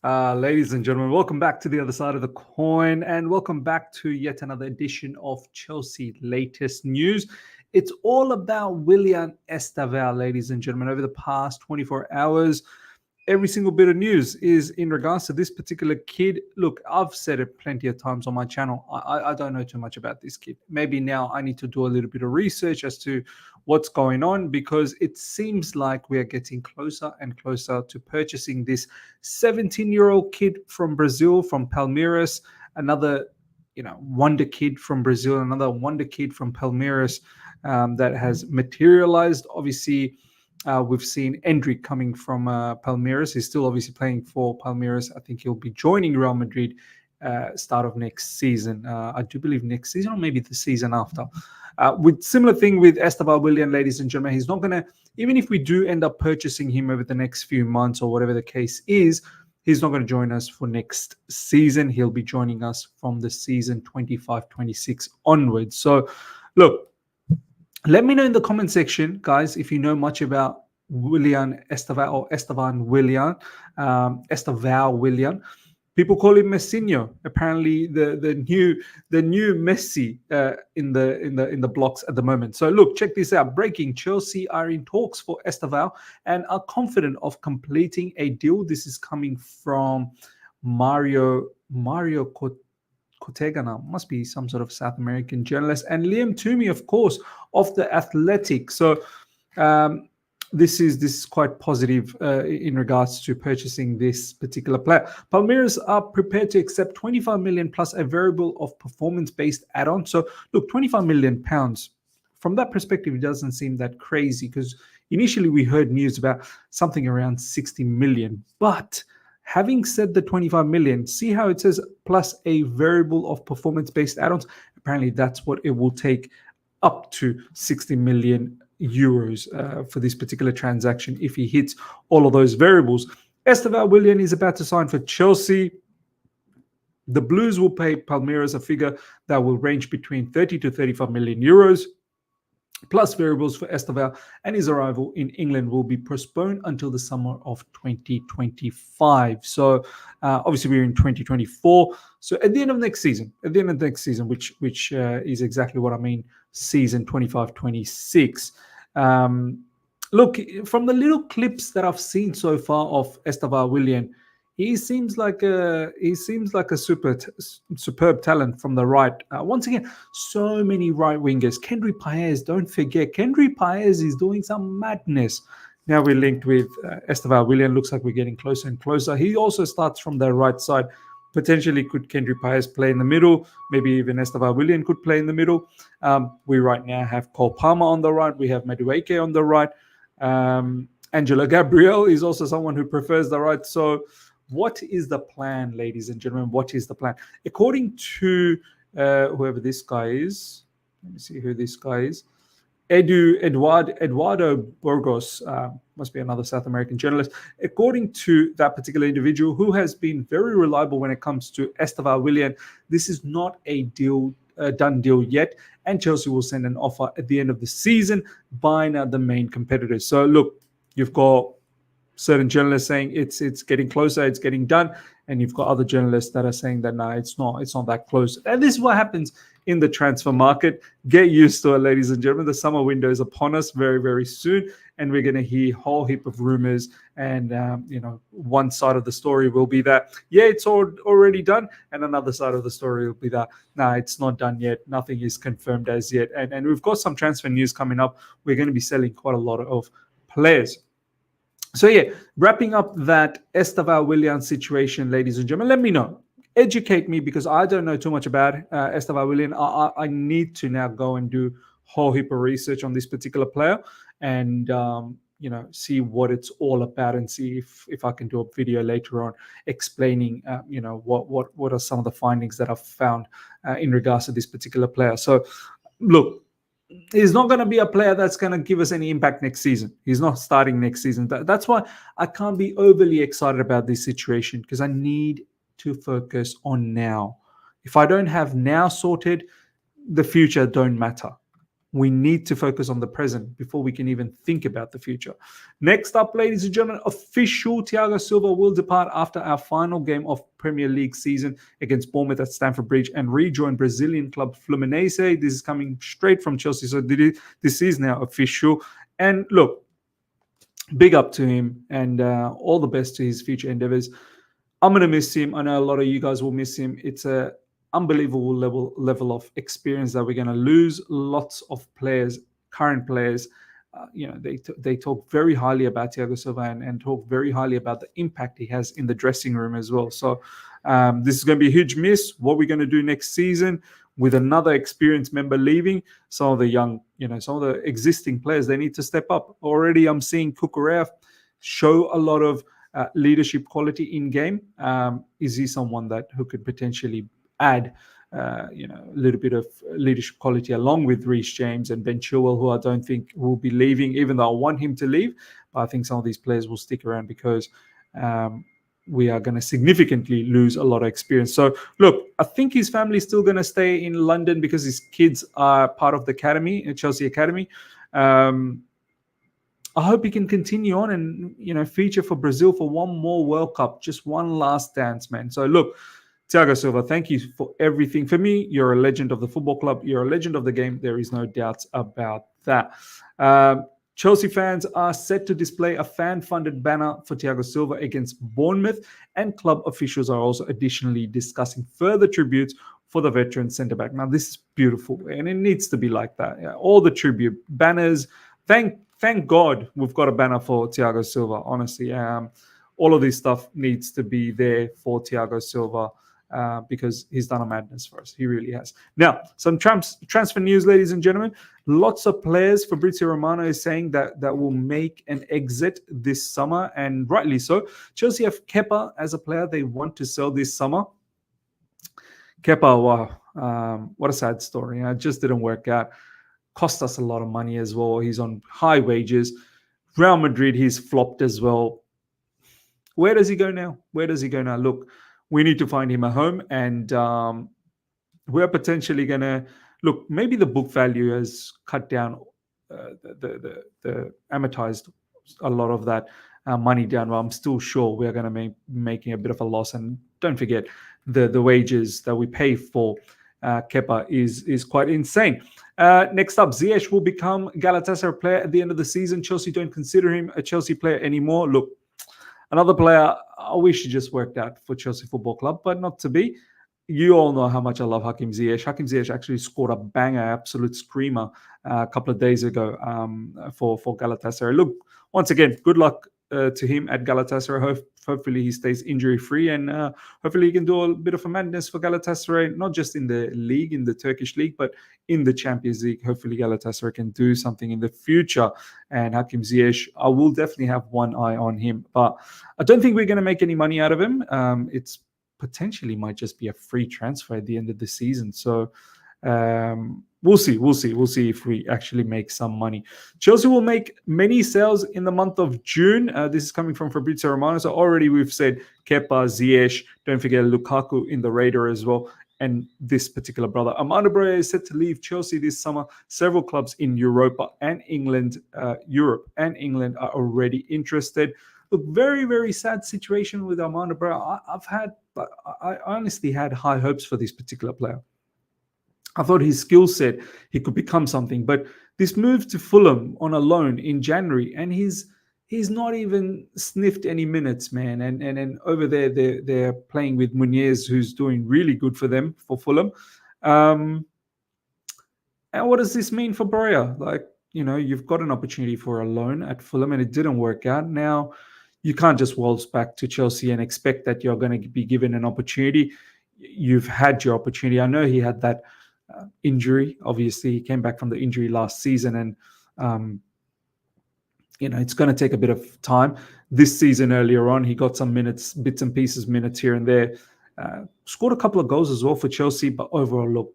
Ladies and gentlemen, welcome back to the other side of the coin, and welcome back to yet another edition of Chelsea latest news. It's all about Willian Estevao, ladies and gentlemen. Over the past 24 hours, every single bit of news is in regards to this particular kid. Look, I've said it plenty of times on my channel. I don't know too much about this kid. Maybe now I need to do a little bit of research as to what's going on, because it seems like we are getting closer and closer to purchasing this 17-year-old kid from Brazil, from Palmeiras, another wonder kid from Brazil, another wonder kid from Palmeiras that has materialized. Obviously, we've seen Endrick coming from Palmeiras. He's still obviously playing for Palmeiras. I think he'll be joining Real Madrid start of next season. I do believe next season, or maybe the season after. With similar thing with Estevão Willian, ladies and gentlemen, he's not going to, even if we do end up purchasing him over the next few months or whatever the case is, he's not going to join us for next season. He'll be joining us from the season 25-26 onwards. So, look, let me know in the comment section, guys, if you know much about Willian Estevao or Estevão Willian, Estevão Willian. People call him Messinho. Apparently, the new Messi in the blocks at the moment. So look, check this out. Breaking: Chelsea are in talks for Estevao and are confident of completing a deal. This is coming from Mario Cortegana, must be some sort of South American journalist, and Liam Toomey, of course, of the Athletic. So this is quite positive in regards to purchasing this particular player. Palmeiras are prepared to accept 25 million plus a variable of performance-based add-on. So look, 25 million pounds. From that perspective, it doesn't seem that crazy, because initially we heard news about something around 60 million. But having said the 25 million, see how it says plus a variable of performance-based add-ons? Apparently that's what it will take, up to 60 million euros for this particular transaction if he hits all of those variables. Estevão Willian is about to sign for Chelsea. The Blues will pay Palmeiras a figure that will range between 30 to 35 million euros. Plus variables for Estevão, and his arrival in England will be postponed until the summer of 2025. So obviously we're in 2024. So at the end of next season, which is exactly what I mean, season 25-26. Look, from the little clips that I've seen so far of Estevão Willian, he seems like a superb talent from the right. Once again, so many right wingers. Kendry Paez, don't forget, Kendry Paez is doing some madness. Now we're linked with Estevão Willian. Looks like we're getting closer and closer. He also starts from the right side. Potentially, could Kendry Paez play in the middle? Maybe even Estevão Willian could play in the middle. We right now have Cole Palmer on the right. We have Madueke on the right. Angelo Gabriel is also someone who prefers the right. So what is the plan, ladies and gentlemen? What is the plan? According to whoever this guy is, let me see who this guy is. Eduardo Burgos, must be another South American journalist. According to that particular individual, who has been very reliable when it comes to Estevão Willian, this is not a done deal yet, and Chelsea will send an offer at the end of the season, buying out the main competitors. So look, you've got certain journalists saying it's getting closer, it's getting done, and you've got other journalists that are saying that no, it's not that close. And this is what happens in the transfer market. Get used to it, ladies and gentlemen. The summer window is upon us very, very soon, and we're going to hear a whole heap of rumors. And one side of the story will be that it's already done, and another side of the story will be that it's not done yet. Nothing is confirmed as yet. And we've got some transfer news coming up. We're going to be selling quite a lot of players. So wrapping up that Estevão Willian situation, ladies and gentlemen, let me know. Educate me, because I don't know too much about Estevão Willian. I need to now go and do a whole heap of research on this particular player and see what it's all about, and see if I can do a video later on explaining what are some of the findings that I've found in regards to this particular player. So look, he's not going to be a player that's going to give us any impact next season. He's not starting next season. That's why I can't be overly excited about this situation, because I need to focus on now. If I don't have now sorted, the future don't matter. We need to focus on the present before we can even think about the future. Next up, ladies and gentlemen, official Thiago Silva will depart after our final game of Premier League season against Bournemouth at Stamford Bridge and rejoin Brazilian club Fluminense. This is coming straight from Chelsea, so this is now official. And look, big up to him and all the best to his future endeavors. I'm going to miss him. I know a lot of you guys will miss him. It's a unbelievable level of experience that we're going to lose. Lots of players, current players, they talk very highly about Thiago Silva and talk very highly about the impact he has in the dressing room as well. So this is going to be a huge miss. What we're going to do next season with another experienced member leaving, some of the young, some of the existing players, they need to step up. Already I'm seeing Kukurea show a lot of leadership quality in game. Is he someone who could potentially add a little bit of leadership quality along with Reece James and Ben Chilwell, who I don't think will be leaving, even though I want him to leave. But I think some of these players will stick around because we are going to significantly lose a lot of experience. So look, I think his family is still going to stay in London because his kids are part of the academy, Chelsea Academy. I hope he can continue on and feature for Brazil for one more World Cup, just one last dance, man. So look, Thiago Silva, thank you for everything. For me, you're a legend of the football club. You're a legend of the game. There is no doubts about that. Chelsea fans are set to display a fan-funded banner for Thiago Silva against Bournemouth, and club officials are also additionally discussing further tributes for the veteran centre-back. Now, this is beautiful, and it needs to be like that. Yeah, all the tribute banners. Thank God we've got a banner for Thiago Silva, honestly. All of this stuff needs to be there for Thiago Silva. Because he's done a madness for us. He really has. Now, some transfer news, ladies and gentlemen. Lots of players, Fabrizio Romano is saying that will make an exit this summer, and rightly so. Chelsea have Kepa as a player they want to sell this summer. Kepa, wow, what a sad story. It just didn't work out. Cost us a lot of money as well. He's on high wages. Real Madrid, he's flopped as well. Where does he go now? Look, we need to find him a home, and we're potentially going to look. Maybe the book value has cut down, the amortized a lot of that money down. But I'm still sure we're going to be making a bit of a loss. And don't forget, the wages that we pay for Kepa is quite insane. Next up, Ziyech will become Galatasaray player at the end of the season. Chelsea don't consider him a Chelsea player anymore. Look, another player I wish he just worked out for Chelsea Football Club, but not to be. You all know how much I love Hakim Ziyech. Hakim Ziyech actually scored a banger, absolute screamer a couple of days ago for Galatasaray. Look, once again, good luck to him at Galatasaray. Hopefully he stays injury-free, and hopefully he can do a bit of a madness for Galatasaray, not just in the league, in the Turkish league, but in the Champions League. Hopefully Galatasaray can do something in the future. And Hakim Ziyech, I will definitely have one eye on him, but I don't think we're going to make any money out of him. It's potentially might just be a free transfer at the end of the season. So we'll see. We'll see if we actually make some money. Chelsea will make many sales in the month of June. This is coming from Fabrizio Romano. So already we've said Kepa, Ziyech, don't forget Lukaku in the radar as well. And this particular brother, Armando Broja, is set to leave Chelsea this summer. Several clubs in Europa and England, Europe and England are already interested. Look, very, very sad situation with Armando Broja. I honestly had high hopes for this particular player. I thought his skill set, he could become something. But this move to Fulham on a loan in January, and he's not even sniffed any minutes, man. And over there, they're playing with Muniz, who's doing really good for them, for Fulham. And what does this mean for Broja? Like, you've got an opportunity for a loan at Fulham, and it didn't work out. Now, you can't just waltz back to Chelsea and expect that you're going to be given an opportunity. You've had your opportunity. I know he had that injury. Obviously, he came back from the injury last season, and it's going to take a bit of time. This season, earlier on, he got some minutes, bits and pieces, minutes here and there. Scored a couple of goals as well for Chelsea, but overall, look,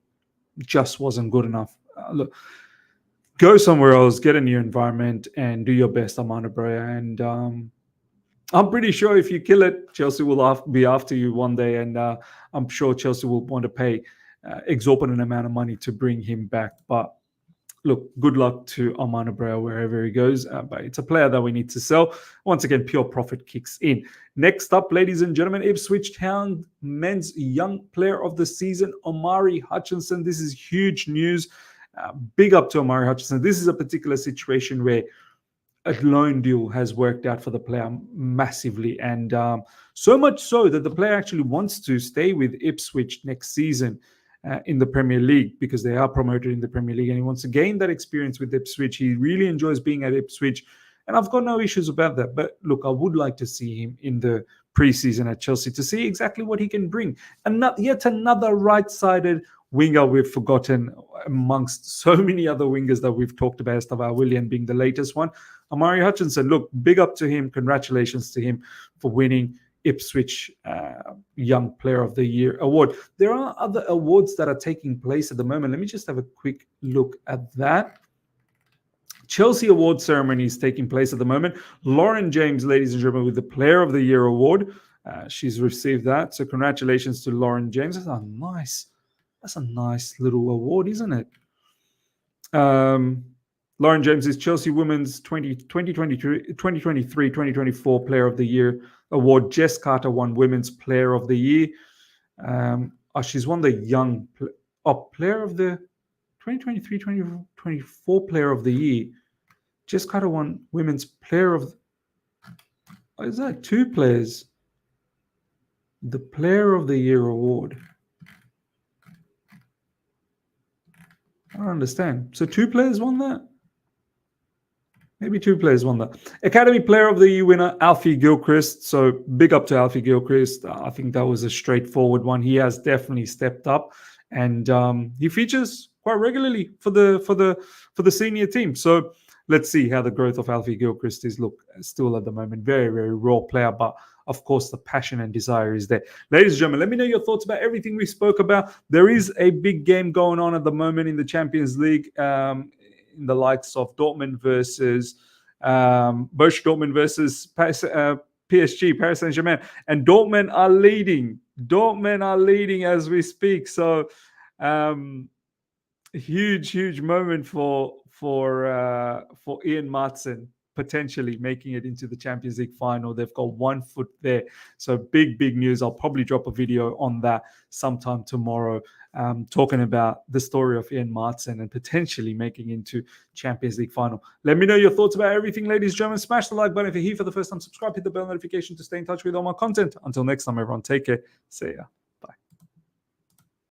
just wasn't good enough. Look, go somewhere else, get a new environment, and do your best, Armando Broja. And I'm pretty sure if you kill it, Chelsea will be after you one day, and I'm sure Chelsea will want to pay exorbitant amount of money to bring him back. But look, good luck to Armando Abreu wherever he goes, but it's a player that we need to sell. Once again, pure profit kicks in. Next up, ladies and gentlemen, Ipswich Town Men's Young Player of the Season, Omari Hutchinson. This is huge news. Big up to Omari Hutchinson. This is a particular situation where a loan deal has worked out for the player massively, and so much so that the player actually wants to stay with Ipswich next season in the Premier League, because they are promoted in the Premier League, and he wants to gain that experience with Ipswich. He really enjoys being at Ipswich, and I've got no issues about that. But look, I would like to see him in the preseason at Chelsea to see exactly what he can bring. And yet another right-sided winger we've forgotten amongst so many other wingers that we've talked about, Estevão Willian being the latest one. Omari Hutchinson, look, big up to him. Congratulations to him for winning Ipswich Young Player of the Year award. There are other awards that are taking place at the moment. Let me just have a quick look at that. Chelsea award ceremony is taking place at the moment. Lauren James, ladies and gentlemen, with the Player of the Year award. She's received that. So congratulations to Lauren James. That's a nice little award, isn't it? Lauren James is Chelsea Women's 2023-2024 Player of the Year award. Jess Carter won Women's Player of the Year. She's won the Young Player of the 2023-2024 Player of the Year. Jess Carter won Women's Player of... is that two players? The Player of the Year award. I don't understand. So two players won that? Maybe two players won that. Academy Player of the Year winner, Alfie Gilchrist. So big up to Alfie Gilchrist. I think that was a straightforward one. He has definitely stepped up, and he features quite regularly for the senior team. So let's see how the growth of Alfie Gilchrist is. Look, still at the moment, very, very raw player, but of course, the passion and desire is there. Ladies and gentlemen, let me know your thoughts about everything we spoke about. There is a big game going on at the moment in the Champions League, in the likes of Dortmund versus Borussia Dortmund versus PSG, Paris Saint-Germain. And Dortmund are leading. Dortmund are leading as we speak. So huge moment for Ian Maatsen, potentially making it into the Champions League final. They've got 1 foot there. So big news. I'll probably drop a video on that sometime tomorrow, talking about the story of Ian Maatsen and potentially making into Champions League final. Let me know your thoughts about everything, ladies and gentlemen. Smash the like button if you're here for the first time. Subscribe, hit the bell notification to stay in touch with all my content. Until next time, everyone, take care. See ya.